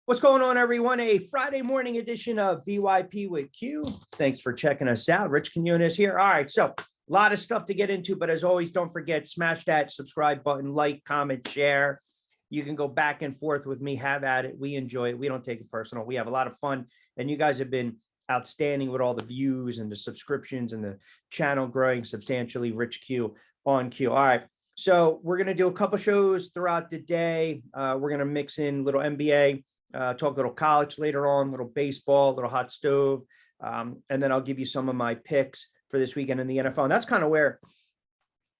What's going on, everyone? A Friday morning edition of BYP with Q. Thanks for checking us out. Rich Quinones here. All right, so a lot of stuff to get into, but as always, don't forget, smash that subscribe button, like, comment, share. You can go back and forth with me, have at it. We enjoy it. We don't take it personal. We have a lot of fun, and you guys have been outstanding with all the views and the subscriptions and the channel growing substantially. Rich Q on Q. All right, so we're going to do a couple shows throughout the day. We're going to mix in little NBA. Talk a little college later on, little baseball, little hot stove. And then I'll give you some of my picks for this weekend in the NFL. And that's kind of where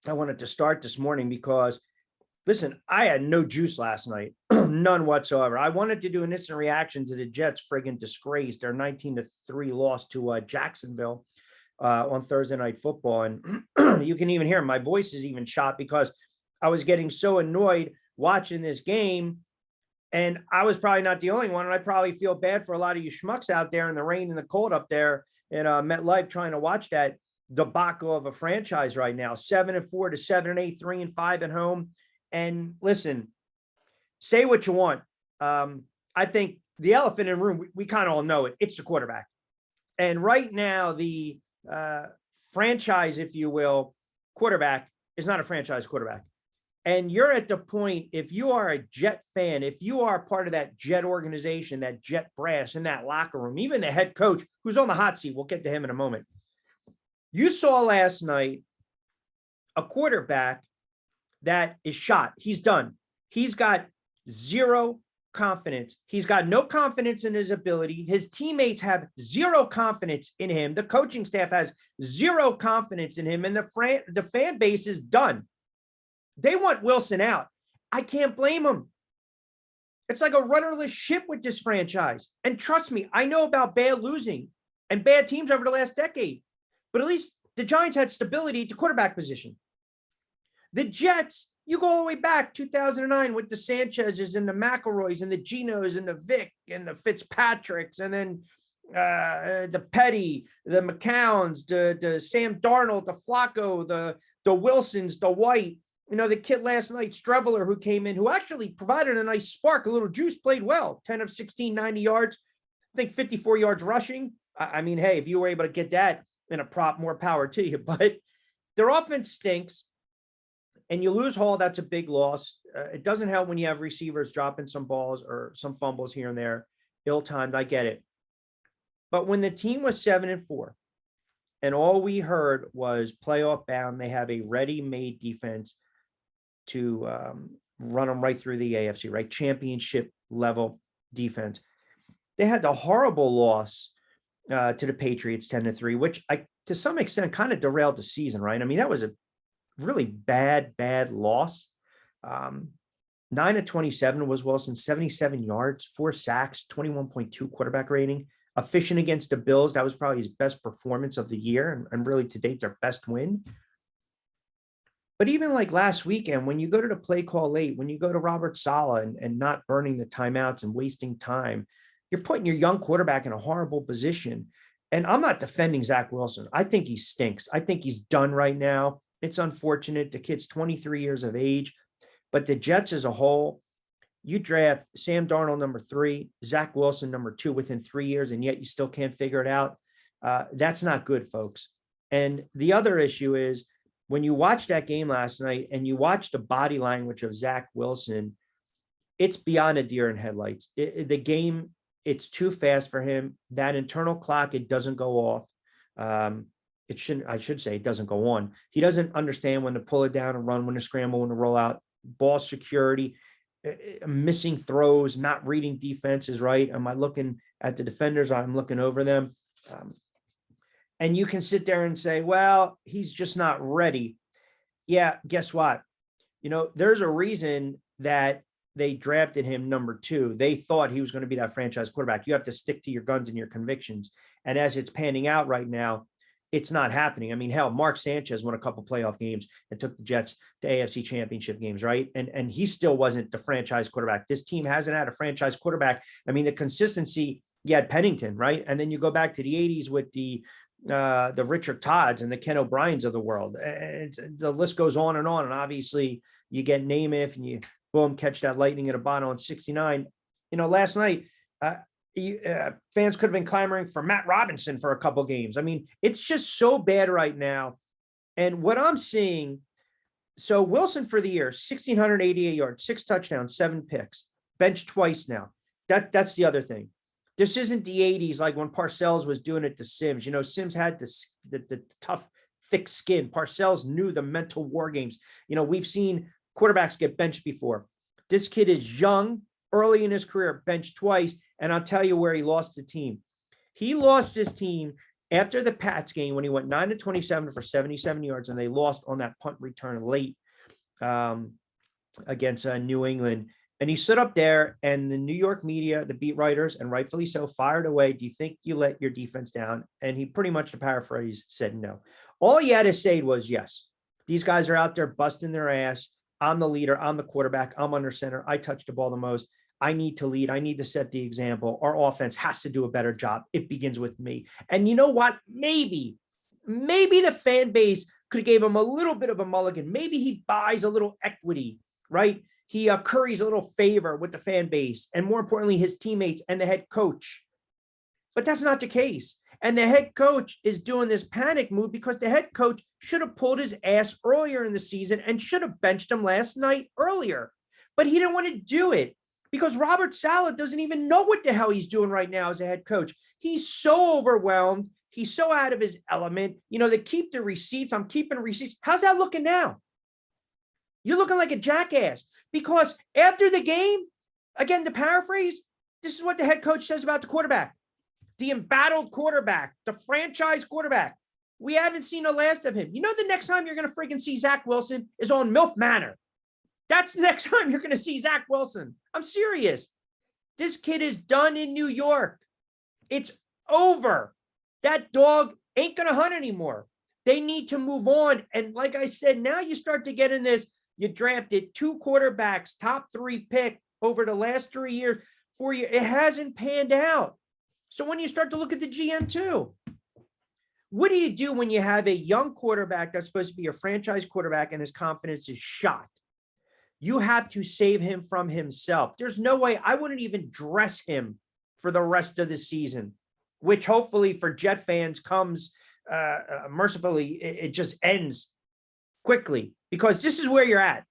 I wanted to start this morning because, listen, I had no juice last night, none whatsoever. I wanted to do an instant reaction to the Jets friggin' disgrace, their 19-3 loss to Jacksonville on Thursday Night Football. And you can even hear my voice is even shot because I was getting so annoyed watching this game. And I was probably not the only one. And I probably feel bad for a lot of you schmucks out there in the rain and the cold up there in MetLife trying to watch that debacle of a franchise right now. 7-4 to 7-8, 3-5 at home. And listen, say what you want. I think the elephant in the room, we kind of all know it. It's the quarterback. And right now, the franchise, if you will, quarterback is not a franchise quarterback. And you're at the point, if you are a Jet fan, if you are part of that Jet organization, that Jet brass in that locker room, even the head coach who's on the hot seat, we'll get to him in a moment. You saw last night a quarterback that is shot. He's done. He's got zero confidence. He's got no confidence in his ability. His teammates have zero confidence in him. The coaching staff has zero confidence in him. And the fan base is done. They want Wilson out. I can't blame them. It's like a rudderless ship with this franchise. And trust me, I know about bad losing and bad teams over the last decade, but at least the Giants had stability at the quarterback position. The Jets, you go all the way back 2009 with the Sanchez's and the McElroys and the Genos and the Vic and the Fitzpatricks and then the Petty, the McCowns, the Sam Darnold, the Flacco, the Wilsons, the White. You know, the kid last night, Streveler, who came in, who actually provided a nice spark, a little juice, played well, 10 of 16, 90 yards, I think 54 yards rushing. I mean, hey, if you were able to get that in a prop, more power to you. But their offense stinks, and you lose Hall, that's a big loss. It doesn't help when you have receivers dropping some balls or some fumbles here and there, ill-timed, I get it. But when the team was 7-4, and all we heard was playoff bound, they have a ready-made defense to run them right through the AFC, right? Championship level defense. They had the horrible loss to the Patriots 10-3, which to some extent kind of derailed the season, right? I mean, that was a really bad loss. 9-27 was Wilson, 77 yards, 4 sacks, 21.2 quarterback rating. Efficient against the Bills. That was probably his best performance of the year and really to date their best win. But even like last weekend, when you go to the play call late, when you go to Robert Saleh and not burning the timeouts and wasting time, you're putting your young quarterback in a horrible position. And I'm not defending Zach Wilson. I think he stinks. I think he's done right now. It's unfortunate. The kid's 23 years of age. But the Jets as a whole, you draft Sam Darnold number 3, Zach Wilson number 2 within 3 years, and yet you still can't figure it out. That's not good, folks. And the other issue is, when you watch that game last night and you watch the body language of Zach Wilson, it's beyond a deer in headlights. The game, it's too fast for him. That internal clock, it doesn't go off. I should say it doesn't go on. He doesn't understand when to pull it down and run, when to scramble, when to roll out. Ball security, missing throws, not reading defenses, right? Am I looking at the defenders? I'm looking over them. And you can sit there and say, well, he's just not ready. Yeah, guess what? You know, there's a reason that they drafted him number 2. They thought he was going to be that franchise quarterback. You have to stick to your guns and your convictions. And as it's panning out right now, it's not happening. I mean, hell, Mark Sanchez won a couple playoff games and took the Jets to AFC championship games, right? And he still wasn't the franchise quarterback. This team hasn't had a franchise quarterback. I mean, the consistency, you had Pennington, right? And then you go back to the 80s with the Richard Todds and the Ken O'Briens of the world. And the list goes on. And obviously you get Namath and you boom, catch that lightning at a bottle on 69. You know, last night Fans could have been clamoring for Matt Robinson for a couple games. I mean, it's just so bad right now. And what I'm seeing, so Wilson for the year, 1,688 yards, 6 touchdowns, 7 picks, benched twice now. That's the other thing. This isn't the 80s like when Parcells was doing it to Sims. You know, Sims had the tough, thick skin. Parcells knew the mental war games. You know, we've seen quarterbacks get benched before. This kid is young, early in his career, benched twice, and I'll tell you where he lost the team. He lost his team after the Pats game when he went 9-27 for 77 yards, and they lost on that punt return late against New England. And he stood up there, and the New York media, the beat writers, and rightfully so, fired away. Do you think you let your defense down? And he pretty much, to paraphrase, said no. All he had to say was yes. These guys are out there busting their ass. I'm the leader. I'm the quarterback. I'm under center. I touch the ball the most. I need to lead. I need to set the example. Our offense has to do a better job. It begins with me. And you know what? Maybe the fan base could have gave him a little bit of a mulligan. Maybe he buys a little equity, right? He curries a little favor with the fan base, and more importantly, his teammates and the head coach. But that's not the case. And the head coach is doing this panic move because the head coach should have pulled his ass earlier in the season and should have benched him last night earlier. But he didn't want to do it because Robert Saleh doesn't even know what the hell he's doing right now as a head coach. He's so overwhelmed. He's so out of his element. You know, they keep the receipts. I'm keeping receipts. How's that looking now? You're looking like a jackass because after the game, again, to paraphrase, this is what the head coach says about the quarterback. The embattled quarterback, the franchise quarterback. We haven't seen the last of him. You know, the next time you're going to freaking see Zach Wilson is on MILF Manor. That's the next time you're going to see Zach Wilson. I'm serious. This kid is done in New York. It's over. That dog ain't going to hunt anymore. They need to move on. And like I said, now you start to get in this. You drafted 2 quarterbacks, top 3 pick over the last 3 years, 4 years. It hasn't panned out. So when you start to look at the GM too, what do you do when you have a young quarterback that's supposed to be a franchise quarterback and his confidence is shot? You have to save him from himself. There's no way I wouldn't even dress him for the rest of the season, which hopefully for Jet fans comes mercifully. It just ends quickly because this is where you're at.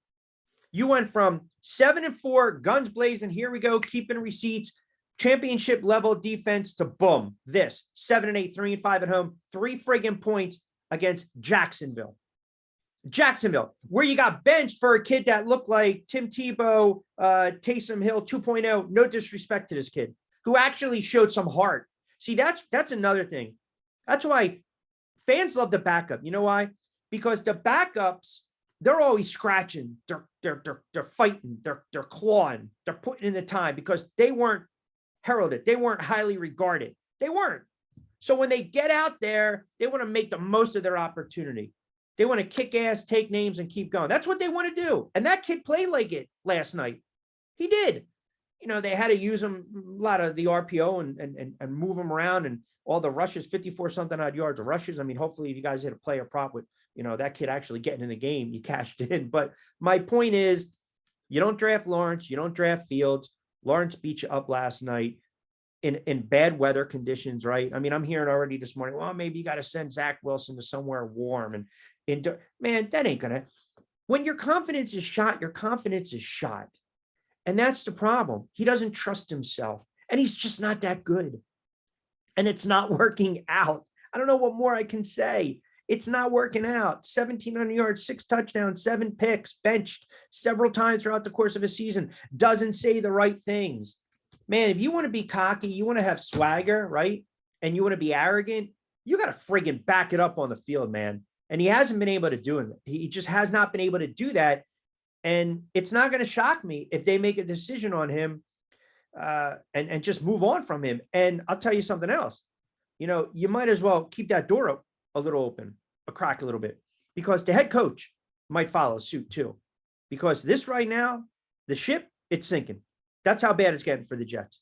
You went from 7-4, guns blazing. Here we go, keeping receipts. Championship level defense to boom, this 7-8, 3-5 at home, 3 friggin' points against Jacksonville, where you got benched for a kid that looked like Tim Tebow, Taysom Hill 2.0. No disrespect to this kid who actually showed some heart. See, that's another thing. That's why fans love the backup. You know why? Because the backups, they're always scratching, they're fighting, they're clawing, they're putting in the time because they weren't heralded. They weren't highly regarded. They weren't. So when they get out there, they want to make the most of their opportunity. They want to kick ass, take names, and keep going. That's what they want to do. And that kid played like it last night. He did. You know, they had to use him a lot of the RPO and move him around and all the rushes, 54 something odd yards of rushes. I mean, hopefully if you guys hit a player prop with, you know, that kid actually getting in the game, you cashed in. But my point is, you don't draft Lawrence, you don't draft Fields. Lawrence beat you up last night in bad weather conditions, right? I mean, I'm hearing already this morning, well, maybe you got to send Zach Wilson to somewhere warm. And man, that ain't going to. When your confidence is shot, your confidence is shot. And that's the problem. He doesn't trust himself. And he's just not that good. And it's not working out. I don't know what more I can say. It's not working out. 1,700 yards, 6 touchdowns, 7 picks, benched several times throughout the course of a season. Doesn't say the right things. Man, if you want to be cocky, you want to have swagger, right? And you want to be arrogant, you got to friggin' back it up on the field, man. And he hasn't been able to do it. He just has not been able to do that. And it's not going to shock me if they make a decision on him and just move on from him. And I'll tell you something else. You know, you might as well keep that door up a little open, a crack a little bit, because the head coach might follow suit too. Because this right now, the ship, it's sinking. That's how bad it's getting for the Jets.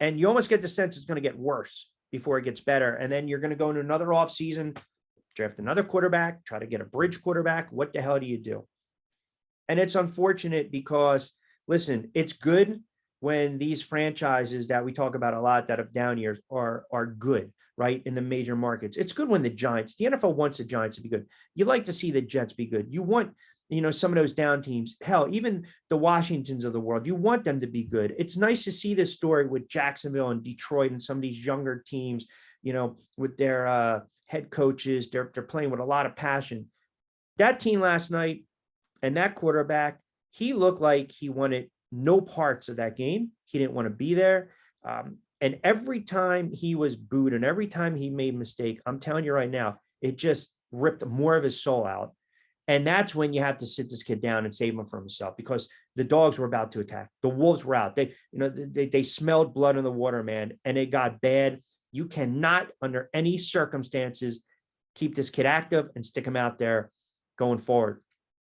And you almost get the sense it's going to get worse before it gets better. And then you're going to go into another offseason, draft another quarterback, try to get a bridge quarterback. What the hell do you do? And it's unfortunate because, listen, it's good when these franchises that we talk about a lot that have down years are good, right? In the major markets. It's good when the NFL wants the Giants to be good. You like to see the Jets be good. You want, some of those down teams, hell, even the Washingtons of the world, you want them to be good. It's nice to see this story with Jacksonville and Detroit and some of these younger teams, with their head coaches. They're playing with a lot of passion. That team last night and that quarterback, he looked like he wanted no parts of that game. He didn't want to be there. And every time he was booed and every time he made a mistake, I'm telling you right now, it just ripped more of his soul out. And that's when you have to sit this kid down and save him from himself, because the dogs were about to attack. The wolves were out. They smelled blood in the water, man, and it got bad. You cannot, under any circumstances, keep this kid active and stick him out there going forward.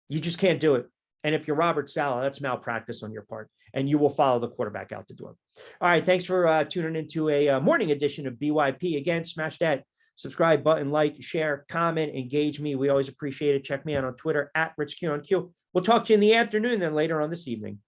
You just can't do it. And if you're Robert Saleh, that's malpractice on your part, and you will follow the quarterback out the door. All right. Thanks for tuning into a morning edition of BYP. Again, smash that subscribe button, like, share, comment, engage me. We always appreciate it. Check me out on Twitter at Rich Quinones. We'll talk to you in the afternoon, then later on this evening.